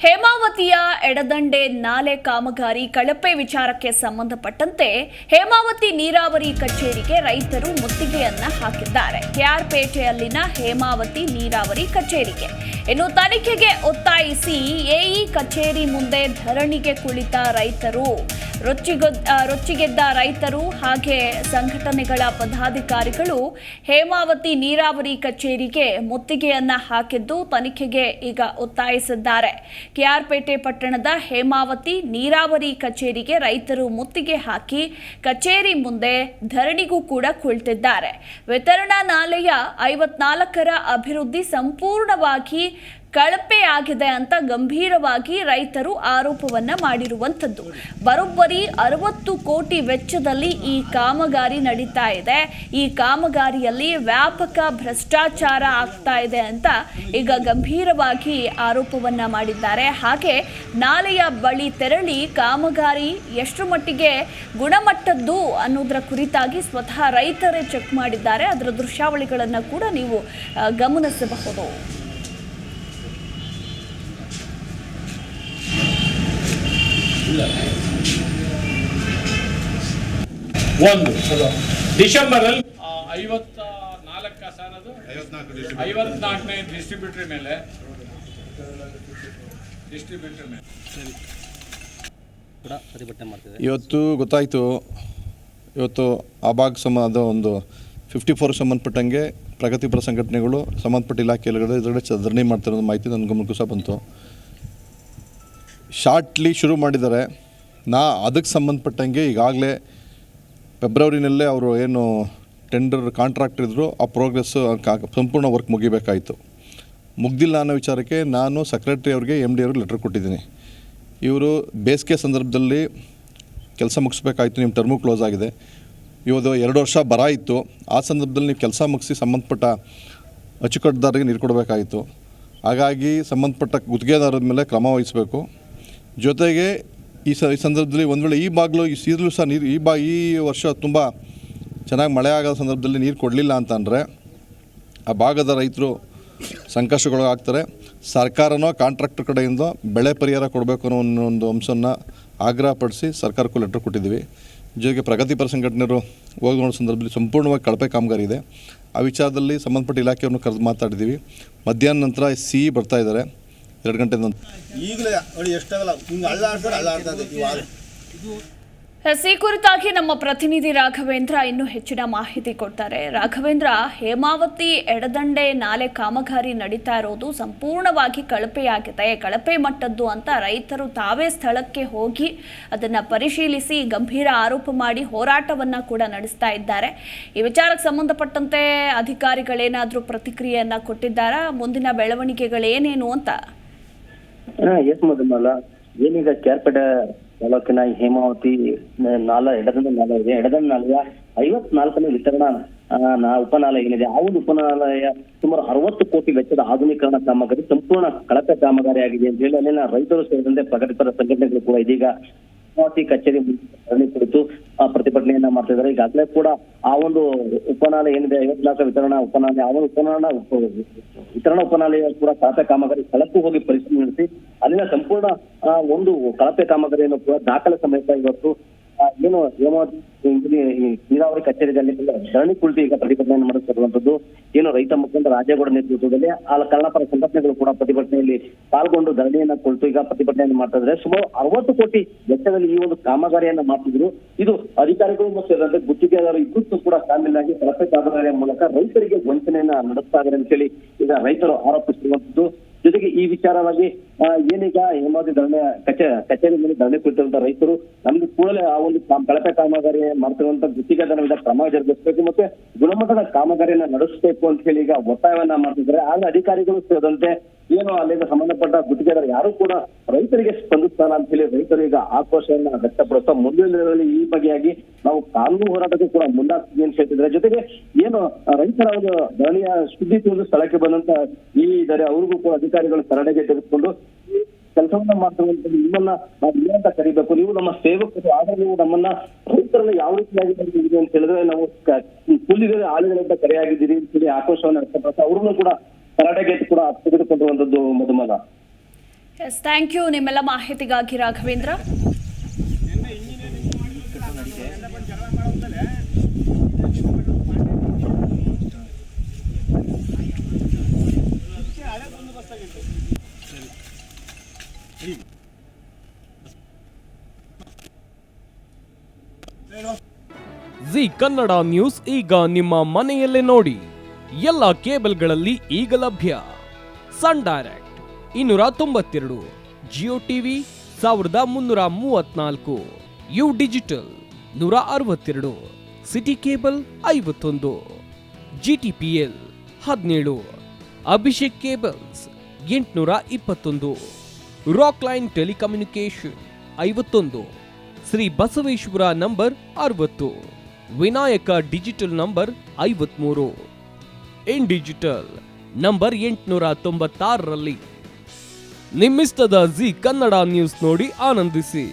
ಹೇಮಾವತಿಯ ಎಡದಂಡೆ ನಾಲೆ ಕಾಮಗಾರಿ ಕಳಪೆ ವಿಚಾರಕ್ಕೆ ಸಂಬಂಧಪಟ್ಟಂತೆ ಹೇಮಾವತಿ ನೀರಾವರಿ ಕಚೇರಿಗೆ ರೈತರು ಮುತ್ತಿಗೆಯನ್ನ ಹಾಕಿದ್ದಾರೆ. ಕೆಆರ್ಪೇಟೆಯಲ್ಲಿನ ಹೇಮಾವತಿ ನೀರಾವರಿ ಕಚೇರಿಗೆ ಇನ್ನು ತನಿಖೆಗೆ ಒತ್ತಾಯಿಸಿ ಎಇ ಕಚೇರಿ ಮುಂದೆ ಧರಣಿಗೆ ಕುಳಿತ ರೈತರು, ರೊಚ್ಚಿಗೆದ್ದ ರೈತರು ಹಾಗೆ ಸಂಘಟನೆಗಳ ಪದಾಧಿಕಾರಿಗಳು ಹೇಮಾವತಿ ನೀರಾವರಿ ಕಚೇರಿಗೆ ಮುತ್ತಿಗೆಯನ್ನ ಹಾಕಿದ್ದು ತನಿಖೆಗೆ ಈಗ ಒತ್ತಾಯಿಸಿದ್ದಾರೆ. ಕೆಆರ್ಪೇಟೆ ಪಟ್ಟಣದ ಹೇಮಾವತಿ ನೀರಾವರಿ ಕಚೇರಿಗೆ ರೈತರು ಮುತ್ತಿಗೆ ಹಾಕಿ ಕಚೇರಿ ಮುಂದೆ ಧರಣಿಗೂ ಕೂಡ ಕುಳಿತಿದ್ದಾರೆ. ವಿತರಣಾ ನಾಲೆಯ 54ರ ಅಭಿವೃದ್ಧಿ ಸಂಪೂರ್ಣವಾಗಿ ಕಳಪೆಯಾಗಿದೆ ಅಂತ ಗಂಭೀರವಾಗಿ ರೈತರು ಆರೋಪವನ್ನ ಮಾಡಿರುವಂಥದ್ದು. ಬರೋಬ್ಬರಿ 60 ಕೋಟಿ ವೆಚ್ಚದಲ್ಲಿ ಈ ಕಾಮಗಾರಿ ನಡೀತಾ ಇದೆ. ಈ ಕಾಮಗಾರಿಯಲ್ಲಿ ವ್ಯಾಪಕ ಭ್ರಷ್ಟಾಚಾರ ಆಗ್ತಾ ಇದೆ ಅಂತ ಈಗ ಗಂಭೀರವಾಗಿ ಆರೋಪವನ್ನ ಮಾಡಿದ್ದಾರೆ. ಹಾಗೆ ನಾಲೆಯ ಬಳಿ ತೆರಳಿ ಕಾಮಗಾರಿ ಎಷ್ಟು ಮಟ್ಟಿಗೆ ಗುಣಮಟ್ಟದ್ದು ಅನ್ನೋದರ ಕುರಿತಾಗಿ ಸ್ವತಃ ರೈತರೇ ಚೆಕ್ ಮಾಡಿದ್ದಾರೆ. ಅದರ ದೃಶ್ಯಾವಳಿಗಳನ್ನು ಕೂಡ ನೀವು ಗಮನಿಸಬಹುದು. ಒಂದು ಡಿಸೆಂಬರ್ ಅಲ್ಲಿ 54ನೇ ಡಿಸ್ಟ್ರಿಬ್ಯೂಟರ್ ಮೇಲೆ ಇವತ್ತು ಗೊತ್ತಾಯಿತು. ಇವತ್ತು ಆ ಭಾಗ ಅದು ಒಂದು 54 ಸಂಬಂಧಪಟ್ಟಂಗೆ ಪ್ರಗತಿಪರ ಸಂಘಟನೆಗಳು ಸಂಬಂಧಪಟ್ಟ ಇಲಾಖೆಗಳು ಇದರಲ್ಲಿ ಧರಣಿ ಮಾಡ್ತಿರೋದು ಮಾಹಿತಿ ನನ್ನ ಗಮನಕ್ಕೂ ಸಹ ಬಂತು. ಶಾರ್ಟ್ಲಿ ಶುರು ಮಾಡಿದ್ದಾರೆ. ಅದಕ್ಕೆ ಸಂಬಂಧಪಟ್ಟಂಗೆ ಈಗಾಗಲೇ ಫೆಬ್ರವರಿನಲ್ಲೇ ಅವರು ಏನು ಟೆಂಡರ್ ಕಾಂಟ್ರಾಕ್ಟ್ ಇದ್ದರು ಆ ಪ್ರೋಗ್ರೆಸ್ಸು ಸಂಪೂರ್ಣ ವರ್ಕ್ ಮುಗಿಬೇಕಾಯಿತು. ಮುಗ್ದಿಲ್ಲ ಅನ್ನೋ ವಿಚಾರಕ್ಕೆ ನಾನು ಸೆಕ್ರೆಟರಿ ಅವ್ರಿಗೆ MD ಅವ್ರಿಗೆ ಲೆಟರ್ ಕೊಟ್ಟಿದ್ದೀನಿ. ಇವರು ಬೇಸಿಗೆ ಸಂದರ್ಭದಲ್ಲಿ ಕೆಲಸ ಮುಗಿಸ್ಬೇಕಾಯಿತು, ನಿಮ್ಮ ಟರ್ಮು ಕ್ಲೋಸ್ ಆಗಿದೆ, ಇವತ್ತು 2 ವರ್ಷ ಬರ ಇತ್ತು, ಆ ಸಂದರ್ಭದಲ್ಲಿ ನೀವು ಕೆಲಸ ಮುಗಿಸಿ ಸಂಬಂಧಪಟ್ಟ ಅಚ್ಚುಕಟ್ಟುದಾರರಿಗೆ ನೀರು ಕೊಡಬೇಕಾಯಿತು. ಹಾಗಾಗಿ ಸಂಬಂಧಪಟ್ಟ ಗುತ್ತಿಗೆದಾರರ ಮೇಲೆ ಕ್ರಮ ವಹಿಸಬೇಕು. ಜೊತೆಗೆ ಈ ಸಂದರ್ಭದಲ್ಲಿ ಒಂದು ವೇಳೆ ಈ ಬಾಗಿಲು ಈಗಲೂ ಸಹ ನೀರು ಈ ವರ್ಷ ತುಂಬ ಚೆನ್ನಾಗಿ ಮಳೆ ಆಗೋ ಸಂದರ್ಭದಲ್ಲಿ ನೀರು ಕೊಡಲಿಲ್ಲ ಅಂತಂದರೆ ಆ ಭಾಗದ ರೈತರು ಸಂಕಷ್ಟಗೊಳಗಾಗ್ತಾರೆ. ಸರ್ಕಾರನೋ ಕಾಂಟ್ರಾಕ್ಟರ್ ಕಡೆಯಿಂದ ಬೆಳೆ ಪರಿಹಾರ ಕೊಡಬೇಕು ಅನ್ನೋ ಒಂದು ಅಂಶವನ್ನು ಆಗ್ರಹಪಡಿಸಿ ಸರ್ಕಾರಕ್ಕೂ ಲೆಟರ್ ಕೊಟ್ಟಿದ್ದೀವಿ. ಜೊತೆಗೆ ಪ್ರಗತಿಪರ ಸಂಘಟನೆಯರು ಹೋಗಿ ನೋಡೋ ಸಂದರ್ಭದಲ್ಲಿ ಸಂಪೂರ್ಣವಾಗಿ ಕಳಪೆ ಕಾಮಗಾರಿ ಇದೆ. ಆ ವಿಚಾರದಲ್ಲಿ ಸಂಬಂಧಪಟ್ಟ ಇಲಾಖೆಯನ್ನು ಕರೆದು ಮಾತಾಡಿದ್ದೀವಿ. ಮಧ್ಯಾಹ್ನ ನಂತರ CE ಬರ್ತಾ ಇದ್ದಾರೆ 2 ಗಂಟೆ ನಂತರ. ಈಗಲೇ ಎಷ್ಟಾಗಲ್ಲ ಹಿಂಗೆ ಅಳ್ಳಾಡ್ತದೆ. ಈ ಕುರಿತಾಗಿ ನಮ್ಮ ಪ್ರತಿನಿಧಿ ರಾಘವೇಂದ್ರ ಇನ್ನೂ ಹೆಚ್ಚಿನ ಮಾಹಿತಿ ಕೊಡ್ತಾರೆ. ರಾಘವೇಂದ್ರ, ಹೇಮಾವತಿ ಎಡದಂಡೆ ನಾಲೆ ಕಾಮಗಾರಿ ನಡೀತಾ ಇರೋದು ಸಂಪೂರ್ಣವಾಗಿ ಕಳಪೆಯಾಗಿದೆ, ಕಳಪೆ ಮಟ್ಟದ್ದು ಅಂತ ರೈತರು ತಾವೇ ಸ್ಥಳಕ್ಕೆ ಹೋಗಿ ಅದನ್ನು ಪರಿಶೀಲಿಸಿ ಗಂಭೀರ ಆರೋಪ ಮಾಡಿ ಹೋರಾಟವನ್ನು ಕೂಡ ನಡೆಸ್ತಾ ಇದ್ದಾರೆ. ಈ ವಿಚಾರಕ್ಕೆ ಸಂಬಂಧಪಟ್ಟಂತೆ ಅಧಿಕಾರಿಗಳೇನಾದರೂ ಪ್ರತಿಕ್ರಿಯೆಯನ್ನು ಕೊಟ್ಟಿದ್ದಾರಾ? ಮುಂದಿನ ಬೆಳವಣಿಗೆಗಳೇನೇನು ಅಂತ? ಎಸ್ ಮಧುಮಾಲ, ಏನೀಗ ಕೆಆರ್ಪೇಟೆ ತಾಲೂಕಿನ ಹೇಮಾವತಿ ನಾಲೆ ಎಡದಂಡೆ ನಾಲೆ ಇದೆ. ಎಡದಂಡೆ ನಾಲೆಯ 54ನೇ ವಿತರಣಾ ಉಪನಾಲಯ ಏನಿದೆ, ಆ ಒಂದು ಉಪನಾಲಯ ಸುಮಾರು 60 ಕೋಟಿ ವೆಚ್ಚದ ಆಧುನೀಕರಣ ಕಾಮಗಾರಿ ಸಂಪೂರ್ಣ ಕಳಪೆ ಕಾಮಗಾರಿ ಆಗಿದೆ ಅಂತ ಹೇಳಿ ಅಲ್ಲಿನ ರೈತರು ಸೇರಿದಂತೆ ಪ್ರಗತಿಪರ ಸಂಘಟನೆಗಳು ಕೂಡ ಇದೀಗ ಹೇಮಾವತಿ ಕಚೇರಿ ಧರಣಿ ಕುರಿತು ಪ್ರತಿಭಟನೆಯನ್ನ ಮಾಡ್ತಿದ್ದಾರೆ. ಈಗಾಗಲೇ ಕೂಡ ಆ ಒಂದು ಉಪನಾಲಯ ಏನಿದೆ 54 ವಿತರಣಾ ಉಪನಾಲಯ, ಆ ಒಂದು ವಿತರಣಾ ಉಪನಾಲಯ ಕೂಡ ಕಳಪೆ ಕಾಮಗಾರಿ ಸ್ಥಳಕ್ಕೂ ಹೋಗಿ ಪರಿಶೀಲನೆ ನಡೆಸಿ ಅಲ್ಲಿನ ಸಂಪೂರ್ಣ ಒಂದು ಕಳಪೆ ಕಾಮಗಾರಿಯನ್ನು ಕೂಡ ದಾಖಲೆ ಸಮೇತ ಇವತ್ತು ಏನು ಹೇಮಾವತಿ ನೀರಾವರಿ ಕಚೇರಿಯಲ್ಲಿ ಧರಣಿ ಕುಳಿತು ಈಗ ಪ್ರತಿಭಟನೆಯನ್ನು ಮಾಡುತ್ತಿರುವಂತದ್ದು. ಏನು ರೈತ ಮುಖಂಡ ರಾಜೇಗೌಡ ನೇತೃತ್ವದಲ್ಲಿ ಆ ಕನ್ನಡಪರ ಸಂಘಟನೆಗಳು ಕೂಡ ಪ್ರತಿಭಟನೆಯಲ್ಲಿ ಪಾಲ್ಗೊಂಡು ಧರಣಿಯನ್ನ ಕುಳಿತು ಈಗ ಪ್ರತಿಭಟನೆಯನ್ನು ಮಾಡ್ತಾ ಇದ್ದಾರೆ. ಸುಮಾರು 60 ಕೋಟಿ ವೆಚ್ಚದಲ್ಲಿ ಈ ಒಂದು ಕಾಮಗಾರಿಯನ್ನ ಮಾಡ್ತಿದ್ರು. ಇದು ಅಧಿಕಾರಿಗಳು ಮತ್ತು ಸೇರಿದಂತೆ ಗುತ್ತಿಗೆದಾರರು ಇಬ್ಬರು ಕೂಡ ಶಾಮೀಲಾಗಿ ಕಳಪೆ ಕಾಮಗಾರಿಯ ಮೂಲಕ ರೈತರಿಗೆ ವಂಚನೆಯನ್ನ ನಡೆಸ್ತಾ ಇದ್ದಾರೆ ಅಂತ ಹೇಳಿ ಈಗ ರೈತರು ಆರೋಪಿಸಿರುವಂತದ್ದು. ಜೊತೆಗೆ ಈ ವಿಚಾರವಾಗಿ ಏನೀಗ ಹೇಮಾವತಿ ಕಚೇರಿ ಮೇಲೆ ಧರಣಿ ಕುಳಿತಿರುವಂತಹ ರೈತರು ನಮ್ಗೆ ಕೂಡಲೇ ಆ ಒಂದು ಕಳಪೆ ಕಾಮಗಾರಿ ಮಾಡ್ತಿರುವಂತಹ ಗುತ್ತಿಗೆದಾರರ ವಿರುದ್ಧ ಕ್ರಮ ಜರುಗಿಸಬೇಕು ಮತ್ತೆ ಗುಣಮಟ್ಟದ ಕಾಮಗಾರಿಯನ್ನ ನಡೆಸಬೇಕು ಅಂತ ಹೇಳಿ ಈಗ ಒತ್ತಾಯವನ್ನ ಮಾಡ್ತಿದ್ದಾರೆ. ಆಗ ಅಧಿಕಾರಿಗಳು ಸೇರಿದಂತೆ ಏನು ಅಲ್ಲಿಂದ ಸಂಬಂಧಪಟ್ಟ ಗುತ್ತಿಗೆದಾರ ಯಾರು ಕೂಡ ರೈತರಿಗೆ ಸ್ಪಂದಿಸ್ತಾರ ಅಂತ ಹೇಳಿ ರೈತರು ಈಗ ಆಕ್ರೋಶವನ್ನ ವ್ಯಕ್ತಪಡಿಸ್ತಾ ಮುಂದಿನ ದಿನಗಳಲ್ಲಿ ಈ ಬಗೆಯಾಗಿ ನಾವು ಕಾನೂನು ಹೋರಾಟಕ್ಕೂ ಕೂಡ ಮುಂದಾಗ್ತೀವಿ ಅಂತ ಹೇಳ್ತಿದ್ದಾರೆ. ಜೊತೆಗೆ ಏನು ರೈತರ ಒಂದು ಧರಣಿಯ ಸುದ್ದಿ ತಿಳಿದು ಸ್ಥಳಕ್ಕೆ ಬಂದಂತ ಇದ್ದಾರೆ ಅವ್ರಿಗೂ ಕೂಡ ಅಧಿಕಾರಿಗಳು ಸರಣಿಗೆ ತೆಗೆದುಕೊಂಡು ಕೆಲಸವನ್ನ ಮಾಡ್ತಿರುವಂತದ್ದು ನಿಮ್ಮನ್ನ ನಾವು ಏನಂತ ಕರಿಬೇಕು, ನೀವು ನಮ್ಮ ಸೇವಕರು, ಆದ್ರೆ ನೀವು ನಮ್ಮನ್ನ ರೈತರನ್ನ ಯಾವ ರೀತಿಯಾಗಿ ಬರ್ತಿದ್ದೀರಿ ಅಂತ ಹೇಳಿದ್ರೆ ನಾವು ಕೂಲಿಗಳ ಆಳುಗಳಿಂದ ಕರೆಯಾಗಿದ್ದೀರಿ ಅಂತ ಹೇಳಿ ಆಕ್ರೋಶವನ್ನ ವ್ಯಕ್ತಪಡಿಸ್ತಾ ಅವ್ರನ್ನು ಕೂಡ ಕರಾಟೆಗೆ ಕೂಡ ತೆಗೆದುಕೊಂಡಿರುವಂತದ್ದು ಮಧುಮಲ. ಎಸ್, ಥ್ಯಾಂಕ್ ಯು ನಿಮ್ಮೆಲ್ಲ ಮಾಹಿತಿಗಾಗಿ ರಾಘವೇಂದ್ರ. ಜಿ ಕನ್ನಡ ನ್ಯೂಸ್ ಈಗ ನಿಮ್ಮ ಮನೆಯಲ್ಲೇ ನೋಡಿ. ಎಲ್ಲ ಕೇಬಲ್ಗಳಲ್ಲಿ ಈಗ ಲಭ್ಯ. Sun Direct 292, Jio TV 1334, U digital 162, city cable 51, GTPL 17, Abhishek cables 821, rock line telecommunication 51, Shri Basaveshwara number 60, Vinayaka digital number 53, in digital number 896ರಲ್ಲಿ ನಿಮ್ಮಿಸ್ತದ ಜಿ ಕನ್ನಡ ನ್ಯೂಸ್ ನೋಡಿ ಆನಂದಿಸಿ.